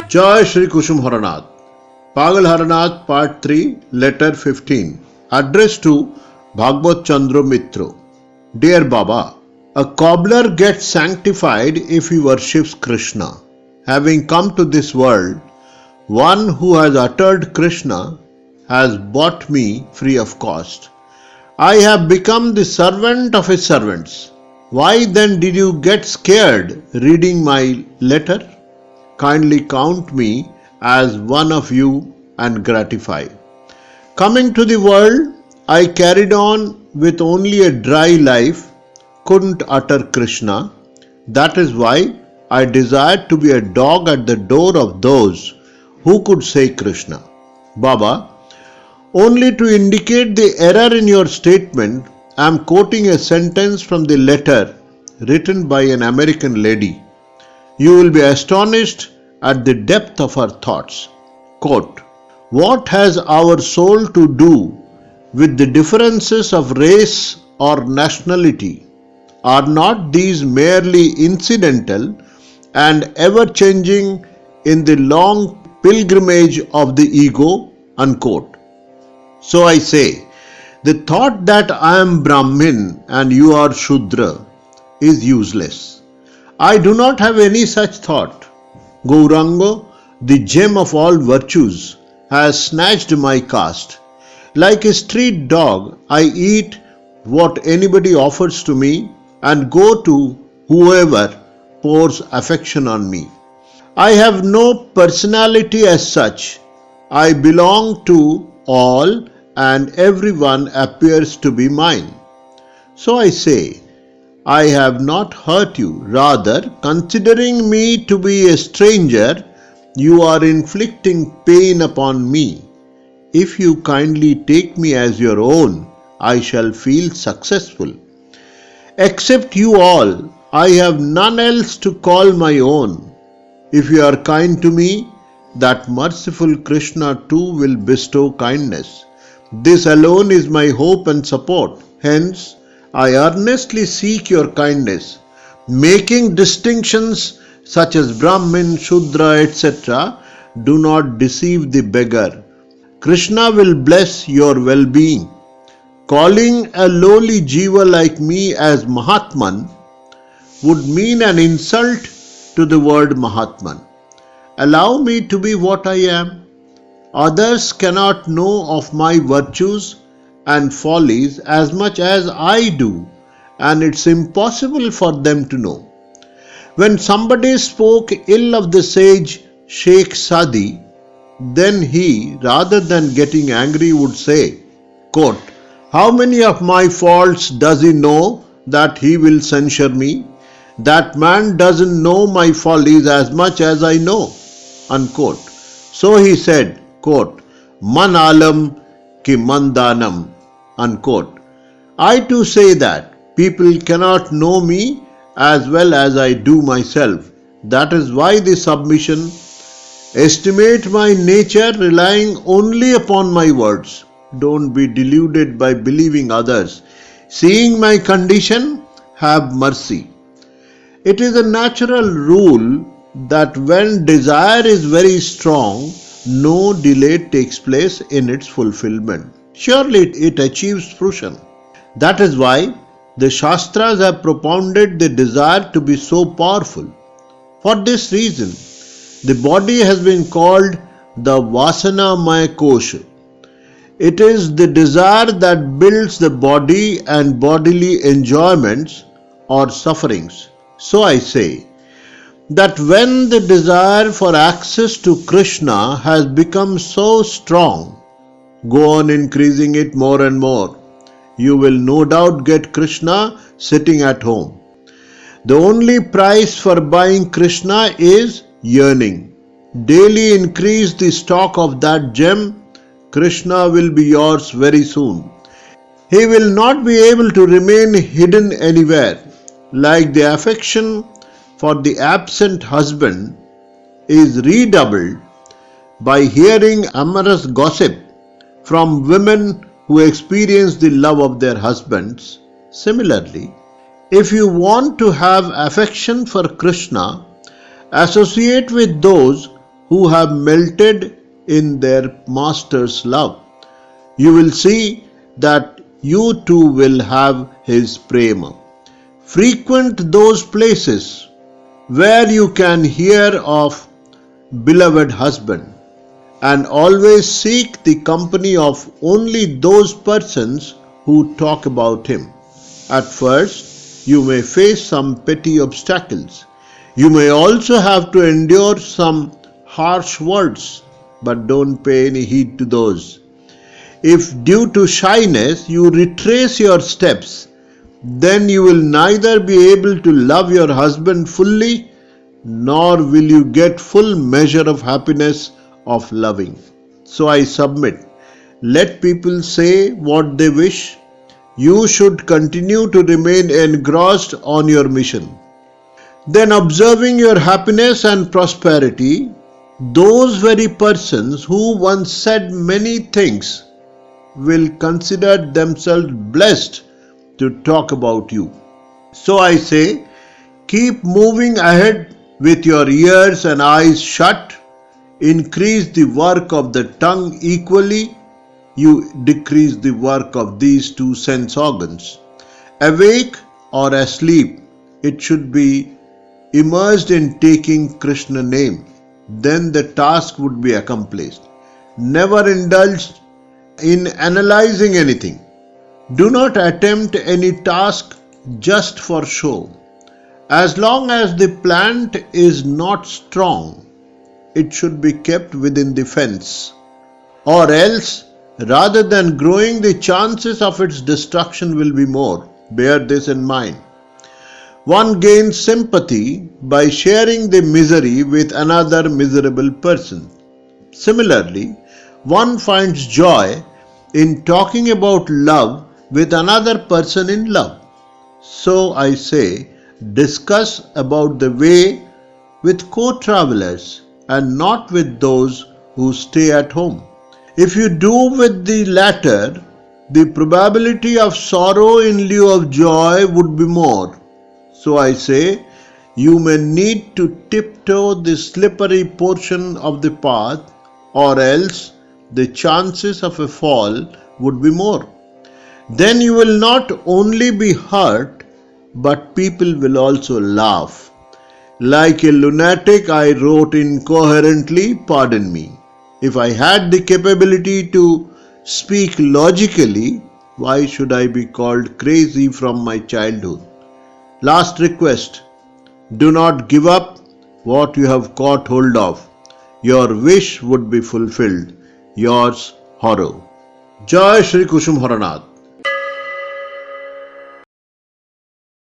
Jai Shri Kusum Haranath. Pagal Haranath Part 3, Letter 15. Address to Bhagwat Chandra Mitra. Dear Baba, a cobbler gets sanctified if he worships Krishna. Having come to this world, one who has uttered Krishna has bought me free of cost. I have become the servant of his servants. Why then did you get scared reading my letter? Kindly count me as one of you and gratify. Coming to the world, I carried on with only a dry life, couldn't utter Krishna. That is why I desired to be a dog at the door of those who could say Krishna. Baba, only to indicate the error in your statement, I am quoting a sentence from the letter written by an American lady. You will be astonished at the depth of her thoughts. Quote, what has our soul to do with the differences of race or nationality? Are not these merely incidental and ever-changing in the long pilgrimage of the ego? Unquote. So I say, the thought that I am Brahmin and you are Sudra is useless. I do not have any such thought. Gauranga, the gem of all virtues, has snatched my caste. Like a street dog, I eat what anybody offers to me and go to whoever pours affection on me. I have no personality as such. I belong to all and everyone appears to be mine. So I say, I have not hurt you. Rather, considering me to be a stranger, you are inflicting pain upon me. If you kindly take me as your own, I shall feel successful. Except you all, I have none else to call my own. If you are kind to me, that merciful Krishna too will bestow kindness. This alone is my hope and support. Hence, I earnestly seek your kindness. Making distinctions such as Brahmin, Shudra, etc. do not deceive the beggar. Krishna will bless your well-being. Calling a lowly jiva like me as Mahatman would mean an insult to the word Mahatman. Allow me to be what I am. Others cannot know of my virtues and follies as much as I do, and it's impossible for them to know. When somebody spoke ill of the sage Sheikh Saadi, then he, rather than getting angry, would say, quote, how many of my faults does he know that he will censure me? That man doesn't know my follies as much as I know. Unquote. So he said, quote, man alam ki man danam. Unquote. I too say that people cannot know me as well as I do myself. That is why the submission. Estimate my nature relying only upon my words. Don't be deluded by believing others. Seeing my condition, have mercy. It is a natural rule that when desire is very strong, no delay takes place in its fulfillment. Surely it achieves fruition. That is why the Shastras have propounded the desire to be so powerful. For this reason, the body has been called the Vasanamaya Kosha. It is the desire that builds the body and bodily enjoyments or sufferings. So I say that when the desire for access to Krishna has become so strong, go on increasing it more and more. You will no doubt get Krishna sitting at home. The only price for buying Krishna is yearning. Daily increase the stock of that gem. Krishna will be yours very soon. He will not be able to remain hidden anywhere. Like the affection for the absent husband is redoubled by hearing amorous gossip from women who experience the love of their husbands. Similarly, if you want to have affection for Krishna, associate with those who have melted in their master's love. You will see that you too will have his prema. Frequent those places where you can hear of beloved husband, and always seek the company of only those persons who talk about him. At first, you may face some petty obstacles. You may also have to endure some harsh words, but don't pay any heed to those. If due to shyness you retrace your steps, then you will neither be able to love your husband fully, nor will you get full measure of happiness of loving. So I submit. Let people say what they wish. You should continue to remain engrossed on your mission. Then, observing your happiness and prosperity, those very persons who once said many things will consider themselves blessed to talk about you. So I say, keep moving ahead with your ears and eyes shut. Increase the work of the tongue equally. You decrease the work of these two sense organs. Awake or asleep, it should be immersed in taking Krishna name. Then the task would be accomplished. Never indulge in analyzing anything. Do not attempt any task just for show. As long as the plant is not strong, it should be kept within the fence. Or else, rather than growing, the chances of its destruction will be more. Bear this in mind. One gains sympathy by sharing the misery with another miserable person. Similarly, one finds joy in talking about love with another person in love. So I say, discuss about the way with co-travelers and not with those who stay at home. If you do with the latter, the probability of sorrow in lieu of joy would be more. So I say, you may need to tiptoe the slippery portion of the path, or else the chances of a fall would be more. Then you will not only be hurt, but people will also laugh. Like a lunatic, I wrote incoherently, pardon me. If I had the capability to speak logically, why should I be called crazy from my childhood? Last request, do not give up what you have caught hold of. Your wish would be fulfilled. Yours, Haro. Jai Shri Kusum Haranath.